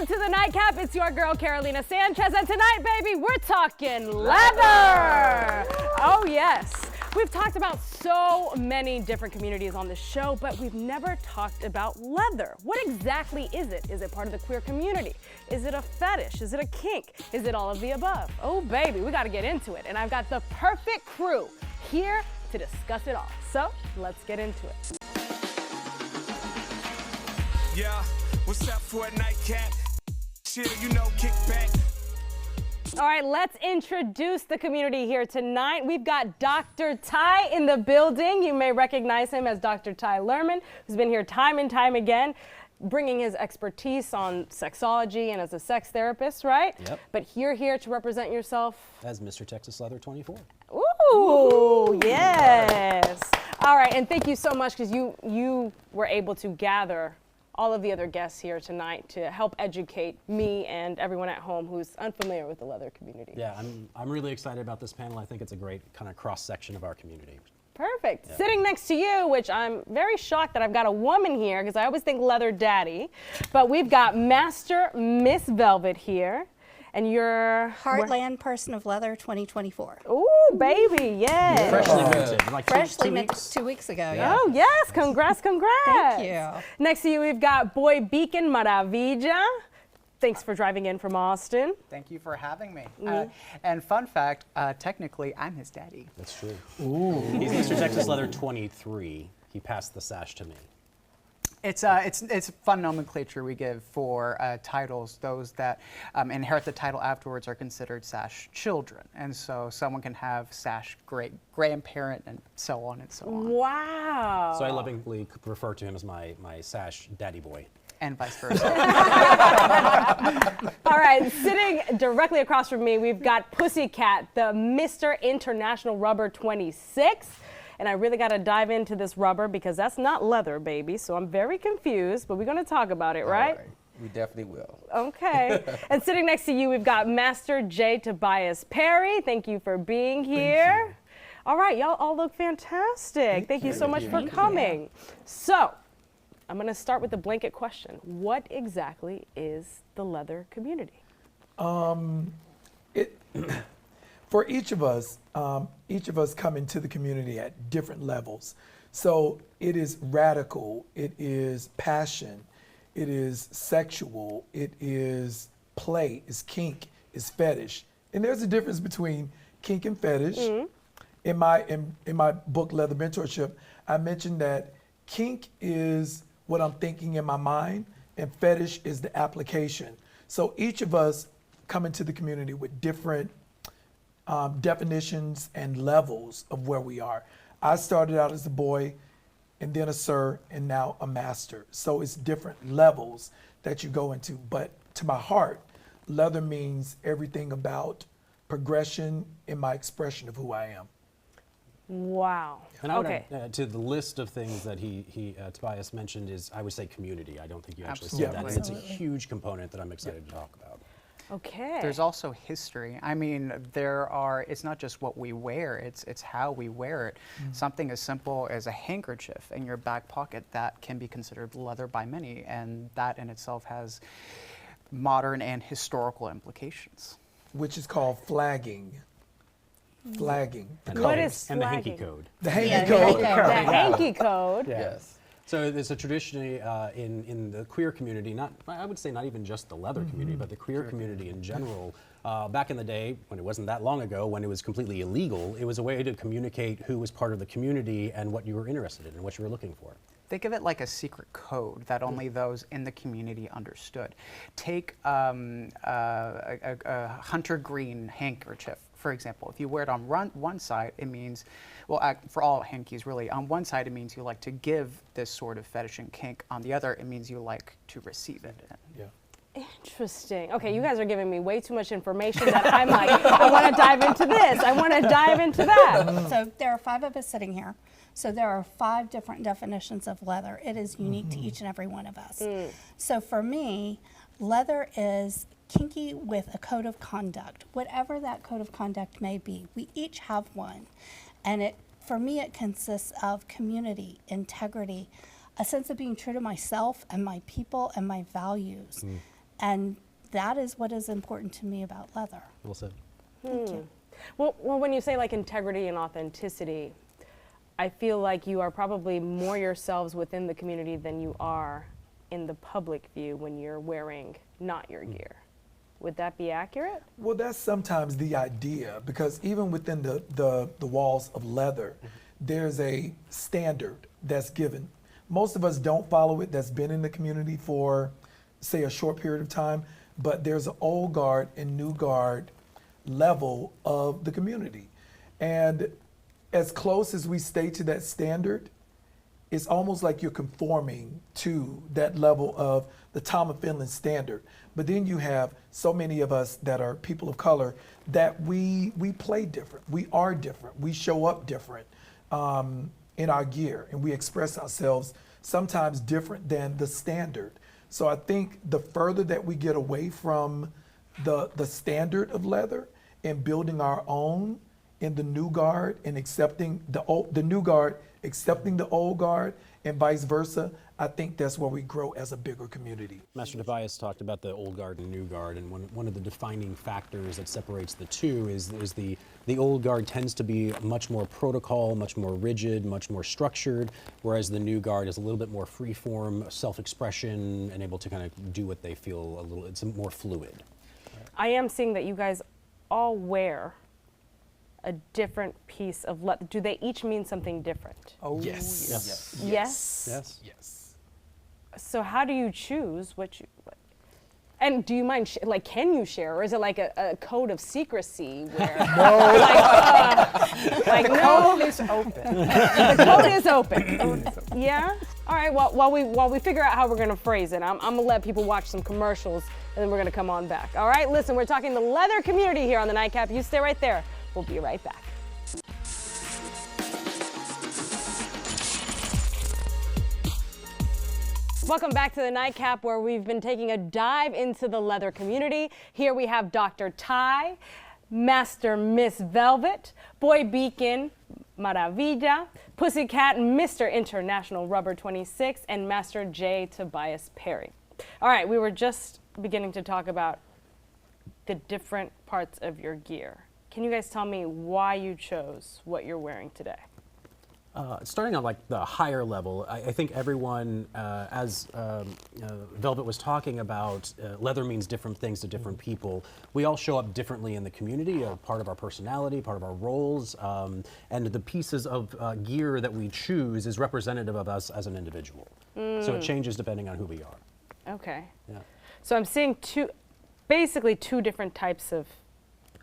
Welcome to the Nightcap. It's your girl, Carolina Sanchez, and tonight, baby, we're talking leather. Oh, yes. We've talked about so many different communities on the show, but we've never talked about leather. What exactly is it? Is it part of the queer community? Is it a fetish? Is it a kink? Is it all of the above? Oh, baby, we got to get into it. And I've got the perfect crew here to discuss it all. So let's get into it. Yeah, what's up for a nightcap? Chill, you know, kick back. All right, let's introduce the community here tonight. We've got Dr. Ty in the building. You may recognize him as Dr. Ty Lerman, who's been here time and time again, bringing his expertise on sexology and as a sex therapist, right? Yep. But you're here to represent yourself As Mr. Texas Leather 24. Ooh, yes. All right, and thank you so much because you were able to gather all of the other guests here tonight to help educate me and everyone at home who's unfamiliar with the leather community. Yeah, I'm really excited about this panel. I think it's a great kind of cross-section of our community. Perfect. Yeah. Sitting next to you, which I'm very shocked that I've got a woman here because I always think leather daddy, but we've got Master Miss Velvet here. And you're Heartland Person of Leather 2024. Ooh, baby, yes. Freshly minted, like Freshly two minted weeks. 2 weeks ago, yeah. Oh, yes. Congrats, congrats. Thank you. Next to you, we've got Boy Beacon Maravilla. Thanks for driving in from Austin. Thank you for having me. And fun fact, technically, I'm his daddy. That's true. Ooh. He's Mr. Texas Leather 23. He passed the sash to me. It's fun nomenclature we give for titles. Those that inherit the title afterwards are considered sash children. And so someone can have sash great grandparent and so on and so on. Wow. So I lovingly refer to him as my sash daddy boy. And vice versa. All right, sitting directly across from me, we've got Pussycat, the Mr. International Rubber 26. And I really got to dive into this rubber because that's not leather, baby. So I'm very confused, but we're going to talk about it, right? All right. We definitely will. Okay. And sitting next to you, we've got Master J. Tobias Perry. Thank you for being here. All right, y'all all look fantastic. Thank you so much for coming. So I'm going to start with the blanket question. What exactly is the leather community? For each of us come into the community at different levels. So it is radical, it is passion, it is sexual, it is play, it's kink, it's fetish. And there's a difference between kink and fetish. In my book, Leather Mentorship, I mentioned that kink is what I'm thinking in my mind and fetish is the application. So each of us come into the community with different definitions and levels of where we are. I started out as a boy and then a sir and now a master. So it's different levels that you go into. But to my heart, leather means everything about progression in my expression of who I am. Wow. And I would okay. add, to the list of things that Tobias mentioned is, I would say community. I don't think you actually said that. Absolutely. And it's a huge component that I'm excited to talk about. Okay. There's also history. I mean, it's not just what we wear, it's how we wear it. Something as simple as a handkerchief in your back pocket, that can be considered leather by many, and that in itself has modern and historical implications. Which is called flagging. Flagging. What is And the flagging? hanky code. The hanky Yeah, code. The hanky code. Yes. So there's a tradition in the queer community, I would say not even just the leather community, but the queer community in general. Back in the day, when it wasn't that long ago, when it was completely illegal, it was a way to communicate who was part of the community and what you were interested in and what you were looking for. Think of it like a secret code that only those in the community understood. Take a hunter green handkerchief, for example. If you wear it on one side, it means, well, for all hankies really, on one side it means you like to give this sort of fetish and kink. On the other, it means you like to receive it. Yeah. Interesting. Okay, you guys are giving me way too much information that I'm like, I want to dive into this. I want to dive into that. So there are 5 of us sitting here. So there are 5 different definitions of leather. It is unique to each and every one of us. So for me, leather is kinky with a code of conduct. Whatever that code of conduct may be, we each have one. And for me, it consists of community, integrity, a sense of being true to myself and my people and my values. And that is what is important to me about leather. Well said. Thank you. Well, when you say like integrity and authenticity, I feel like you are probably more yourselves within the community than you are in the public view when you're wearing not your gear. Would that be accurate? Well, that's sometimes the idea, because even within the walls of leather, there's a standard that's given. Most of us don't follow it, that's been in the community for, say, a short period of time, but there's an old guard and new guard level of the community. And as close as we stay to that standard, it's almost like you're conforming to that level of the Tom of Finland standard. But then you have so many of us that are people of color that we play different. We are different. We show up different in our gear, and we express ourselves sometimes different than the standard. So I think the further that we get away from the standard of leather and building our own in the new guard and accepting the new guard, accepting the old guard, and vice versa, I think that's where we grow as a bigger community. Master Tobias talked about the old guard and new guard, and one of the defining factors that separates the two is the old guard tends to be much more protocol, much more rigid, much more structured, whereas the new guard is a little bit more free-form, self-expression, and able to kind of do what they feel it's more fluid. I am seeing that you guys all wear a different piece of leather. Do they each mean something different? Oh, Yes. yes. Yes? Yes. Yes. So how do you choose what you, and do you mind, like, can you share, or is it like a code of secrecy where, like The no, code is open. the code is open. Yeah? All right, well, while we figure out how we're gonna phrase it, I'm gonna let people watch some commercials, and then we're gonna come on back. All right, listen, we're talking the leather community here on the Nightcap. You stay right there. We'll be right back. Welcome back to the Nightcap, where we've been taking a dive into the leather community. Here we have Dr. Ty, Master Miss Velvet, Boy Beacon, Maravilla, Pussycat, Mr. International Rubber 26, and Master J. Tobias Perry. All right, we were just beginning to talk about the different parts of your gear. Can you guys tell me why you chose what you're wearing today? Starting on like the higher level, I think everyone, as Velvet was talking about, leather means different things to different people. We all show up differently in the community, part of our personality, part of our roles, and the pieces of gear that we choose is representative of us as an individual. So it changes depending on who we are. Okay. Yeah. So I'm seeing basically two different types of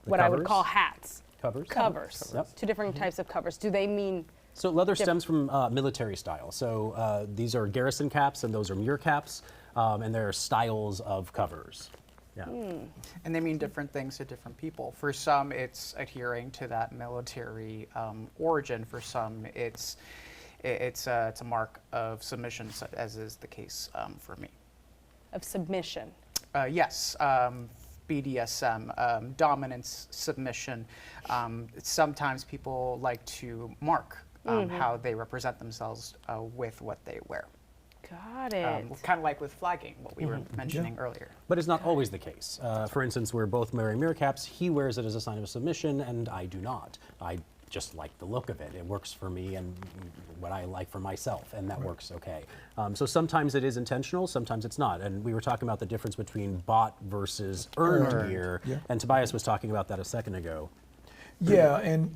what I would covers? call hats. Covers? Covers. Yep. Two different types of covers. Do they mean? So leather stems from military style. So these are garrison caps and those are muir caps, and they're styles of covers. Yeah. And they mean different things to different people. For some, it's adhering to that military origin. For some, it's a mark of submission, as is the case for me. Of submission. Yes. BDSM, dominance, submission. Sometimes people like to mark how they represent themselves with what they wear. Got it. Kind of like with flagging, what we were mentioning earlier. But it's not always the case. For instance, we're both wearing mirror caps. He wears it as a sign of submission, and I do not. I just like the look of it. It works for me and what I like for myself, and that works okay. So sometimes it is intentional, sometimes it's not. And we were talking about the difference between bought versus earned gear, and Tobias was talking about that a second ago. Yeah, and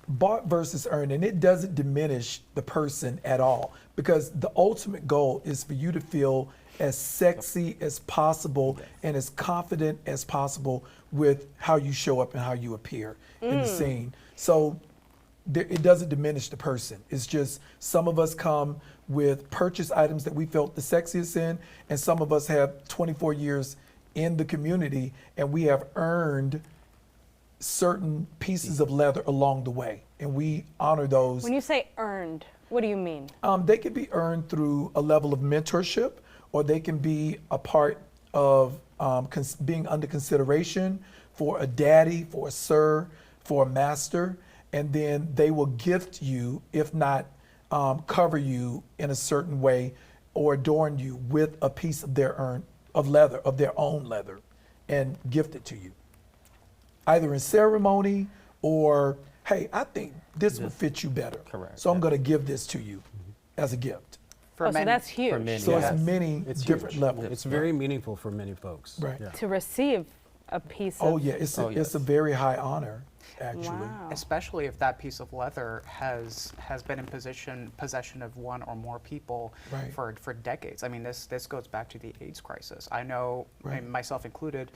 bought versus earned, and it doesn't diminish the person at all, because the ultimate goal is for you to feel as sexy as possible and as confident as possible with how you show up and how you appear in the scene. So it doesn't diminish the person. It's just some of us come with purchase items that we felt the sexiest in, and some of us have 24 years in the community and we have earned certain pieces of leather along the way, and we honor those. When you say earned, what do you mean? They can be earned through a level of mentorship, or they can be a part of being under consideration for a daddy, for a sir, for a master, and then they will gift you, if not cover you in a certain way, or adorn you with a piece of their of leather, of their own leather, and gift it to you, either in ceremony or, hey, I think this would fit you better. Correct, So I'm going to give this to you as a gift. For Oh, so many. that's huge. For many, So yes. it's many It's different huge. levels. It's very meaningful for many folks. Right. Yeah. To receive a piece of. Oh yeah, it's a, it's a very high honor, actually. Wow. Especially if that piece of leather has been in possession of one or more people Right. for decades. I mean, this goes back to the AIDS crisis. I know, Right. and myself included,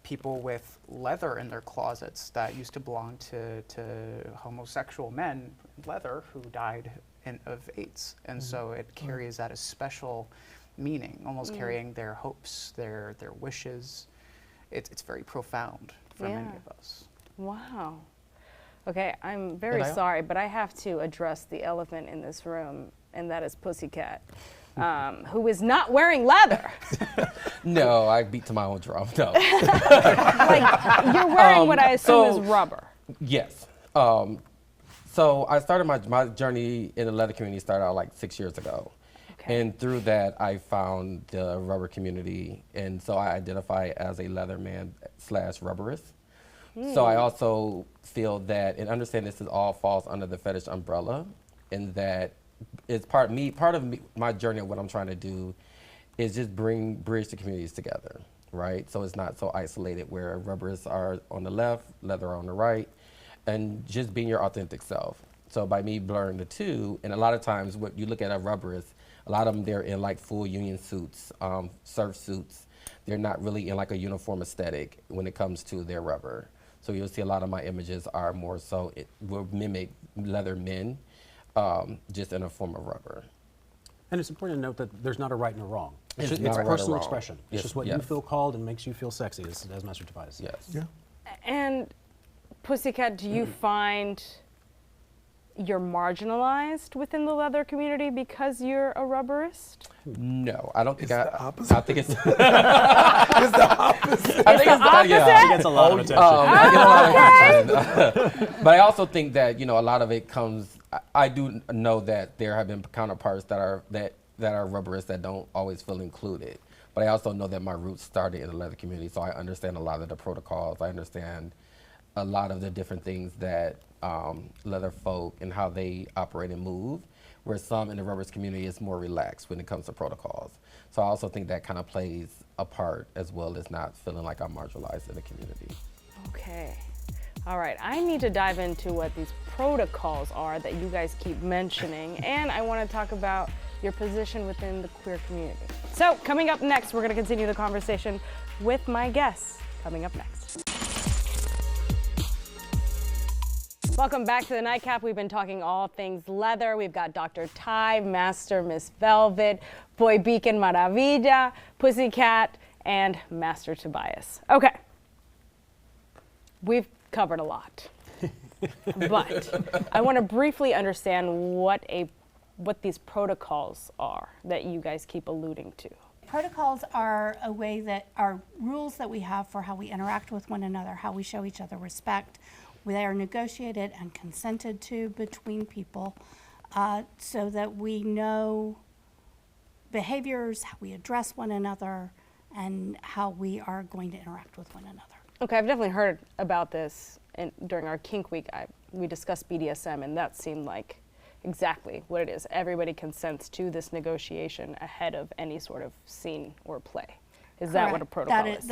people with leather in their closets that used to belong to homosexual men, leather, who died of AIDS. And so it carries that as special meaning, almost carrying their hopes, their wishes. It's very profound for many Yeah. of us. Wow. Okay, I'm very And I- sorry, but I have to address the elephant in this room, and that is Pussycat, who is not wearing leather. No, I beat to my own drum. No. Like, you're wearing what I assume so- is rubber. Yes. So I started my journey in the leather community started out like 6 years ago. Okay. And through that, I found the rubber community. And so I identify as a leatherman / rubberist. So I also feel that and understand this is all falls under the fetish umbrella, and that it's part of me, my journey of what I'm trying to do is just bridge the communities together, right? So it's not so isolated where rubberists are on the left, leather on the right, and just being your authentic self. So by me blurring the two, and a lot of times what you look at a rubberist, a lot of them, they're in like full union suits, surf suits. They're not really in like a uniform aesthetic when it comes to their rubber. So you'll see a lot of my images are more so, it will mimic leather men, just in a form of rubber. And it's important to note that there's not a right and a wrong. It's It's, not it's a right or personal wrong. expression. It's Yes, just what you yes. feel called and makes you feel sexy, as Master Tobias said. Yes. Yeah. And Pussycat, do you find you're marginalized within the leather community because you're a rubberist? No, I don't think It's I. the opposite. I think it's. It's the opposite. I think it's opposite? yeah. He gets a lot of attention. I get a lot of attention. But I also think that a lot of it comes. I do know that there have been counterparts that are rubberists that don't always feel included. But I also know that my roots started in the leather community, so I understand a lot of the protocols. I understand a lot of the different things that leather folk and how they operate and move, where some in the rubberist community is more relaxed when it comes to protocols. So I also think that kind of plays a part as well as not feeling like I'm marginalized in the community. Okay. All right, I need to dive into what these protocols are that you guys keep mentioning, and I want to talk about your position within the queer community. So, coming up next, we're going to continue the conversation with my guests. Coming up next. Welcome back to the Nightcap. We've been talking all things leather. We've got Dr. Ty, Master Miss Velvet, Boy Beacon Maravilla, Pussycat, and Master Tobias. Okay. We've covered a lot. But I want to briefly understand what these protocols are that you guys keep alluding to. Protocols are a way that are rules that we have for how we interact with one another, how we show each other respect. They are negotiated and consented to between people so that we know behaviors, how we address one another, and how we are going to interact with one another. Okay, I've definitely heard about this during our Kink Week. We discussed BDSM, and that seemed like exactly what it is. Everybody consents to this negotiation ahead of any sort of scene or play. Is that what a Correct. protocol is?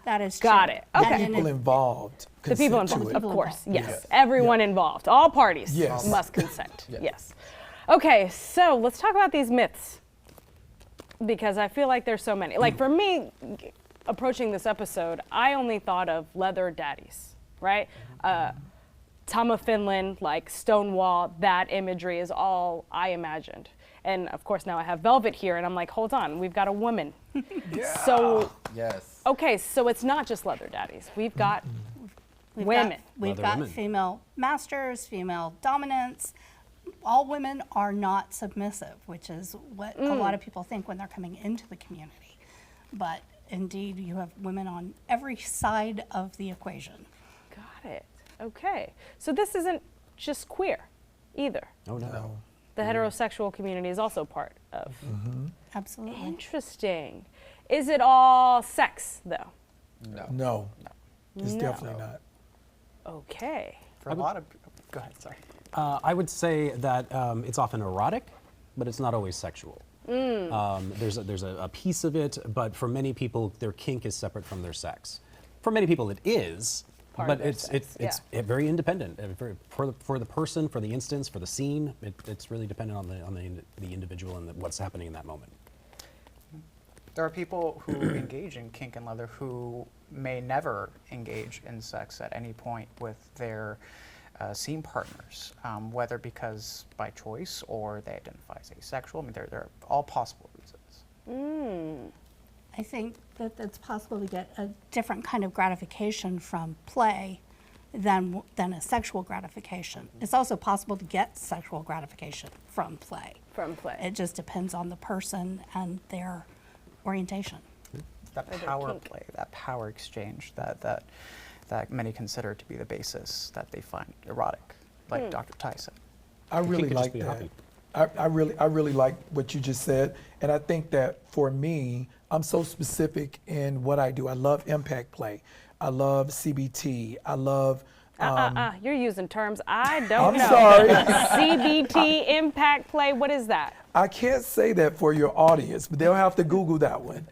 That is Got true. it. The Okay. And then people involved. The people consent to involved, it. of course, yes. Yes. Everyone involved, all parties Yes. must consent, Yes. yes. Okay, so let's talk about these myths, because I feel like there's so many. Like for me, approaching this episode, I only thought of leather daddies, right? Tama Finland, like Stonewall, that imagery is all I imagined. And of course now I have Velvet here and I'm like, hold on, we've got a woman. So, Yes. okay, so it's not just leather daddies. We've got women. We've Leather got women. female masters, female dominance. All women are not submissive, which is what a lot of people think when they're coming into the community. But indeed, you have women on every side of the equation. Got it. Okay. So this isn't just queer either. Oh, no. The heterosexual community is also part of. Absolutely. Interesting. Is it all sex, though? No, it's definitely not. Okay. For a lot of, go ahead, sorry. I would say that it's often erotic, but it's not always sexual. There's a piece of it, but for many people, their kink is separate from their sex. For many people, it is, Part but of their it's sex, very independent. For the person, for the instance, for the scene, it's really dependent on the individual and what's happening in that moment. There are people who engage in kink and leather who may never engage in sex at any point with their scene partners, whether because by choice or they identify as asexual. I mean, there are all possible reasons. I think that it's possible to get a different kind of gratification from play than a sexual gratification. It's also possible to get sexual gratification from play. It just depends on the person and their orientation. That power play, that power exchange that many consider to be the basis that they find erotic, like Dr. Ty said. I really could just like be a that. hobby. I really like what you just said, and I think that for me, I'm so specific in what I do. I love impact play. I love CBT. I love. You're using terms I don't I'm know. sorry. CBT, impact play, what is that? I can't say that for your audience, but they'll have to Google that one.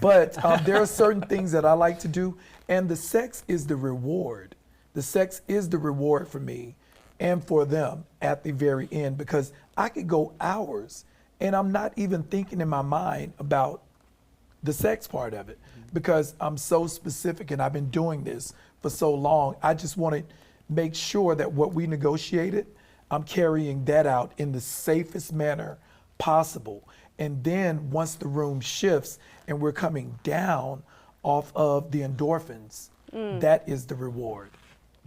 But there are certain things that I like to do, and the sex is the reward. The sex is the reward for me and for them at the very end, because I could go hours and I'm not even thinking in my mind about the sex part of it, because I'm so specific and I've been doing this for so long. I just want to make sure that what we negotiated, I'm carrying that out in the safest manner possible. And then once the room shifts and we're coming down off of the endorphins, that is the reward.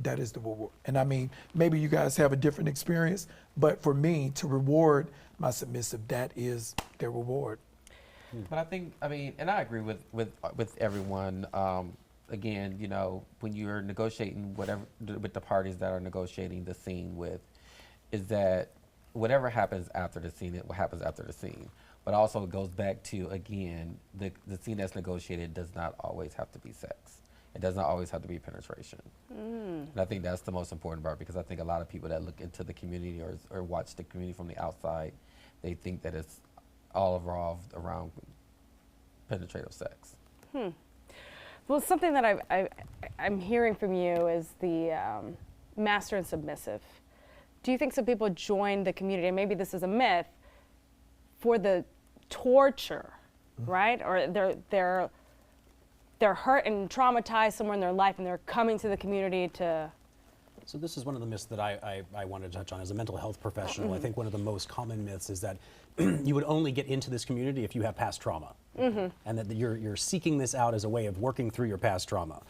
That is the reward. And I mean, maybe you guys have a different experience, but for me to reward my submissive, that is their reward. But I think, I mean, and I agree with everyone. Again, you know, when you're negotiating whatever with the parties that are negotiating the scene with, is that whatever happens after the scene, it happens after the scene. But also it goes back to, again, the scene that's negotiated does not always have to be sex. It does not always have to be penetration. And I think that's the most important part, because I think a lot of people that look into the community or watch the community from the outside, they think that it's all revolved around penetrative sex. Well, something that I'm hearing from you is the master and submissive. Do you think some people join the community, and maybe this is a myth, for the torture, right? Or they're hurt and traumatized somewhere in their life, and they're coming to the community to... So this is one of the myths that I wanted to touch on as a mental health professional. I think one of the most common myths is that you would only get into this community if you have past trauma, and that you're seeking this out as a way of working through your past trauma.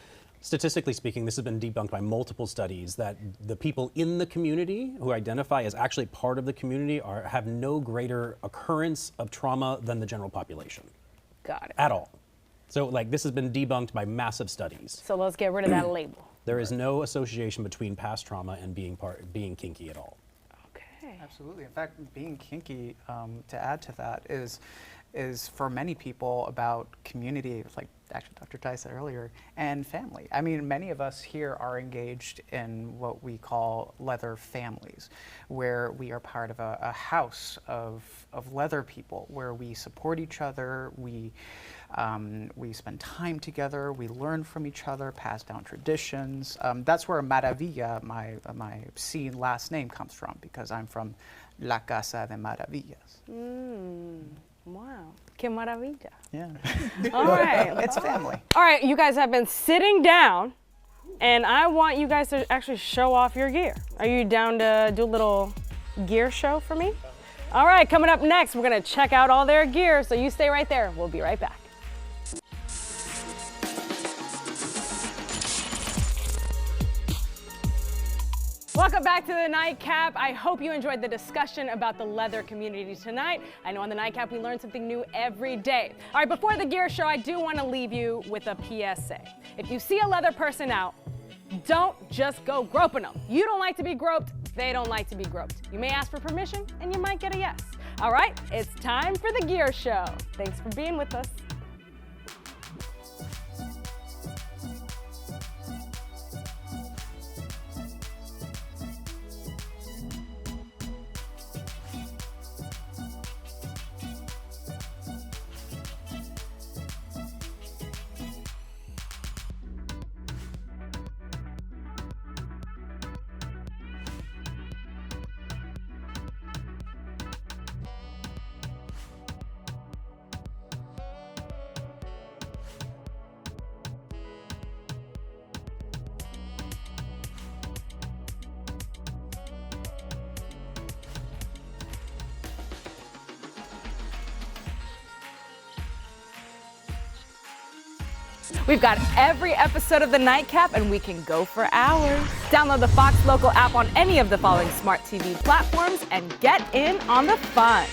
Statistically speaking, this has been debunked by multiple studies that the people in the community who identify as actually part of the community have no greater occurrence of trauma than the general population. Got it. At all. So like this has been debunked by massive studies. So let's get rid of that label. There is no association between past trauma and being kinky at all. Okay. Absolutely. In fact, being kinky, to add to that, is for many people about community, like actually Dr. Tai said earlier, and family. I mean, many of us here are engaged in what we call leather families, where we are part of a house of leather people, where we support each other, we spend time together, we learn from each other, pass down traditions. That's where Maravilla, my scene last name, comes from, because I'm from La Casa de Maravillas. Wow. Que maravilla. Yeah. All right. It's family. All right, you guys have been sitting down, and I want you guys to actually show off your gear. Are you down to do a little gear show for me? All right, coming up next, we're gonna check out all their gear, so you stay right there. We'll be right back. Welcome back to the Nightcap. I hope you enjoyed the discussion about the leather community tonight. I know on the Nightcap we learn something new every day. All right, before the gear show, I do want to leave you with a PSA. If you see a leather person out, don't just go groping them. You don't like to be groped, they don't like to be groped. You may ask for permission and you might get a yes. All right, it's time for the gear show. Thanks for being with us. We've got every episode of the Nightcap, and we can go for hours. Download the Fox Local app on any of the following smart TV platforms and get in on the fun.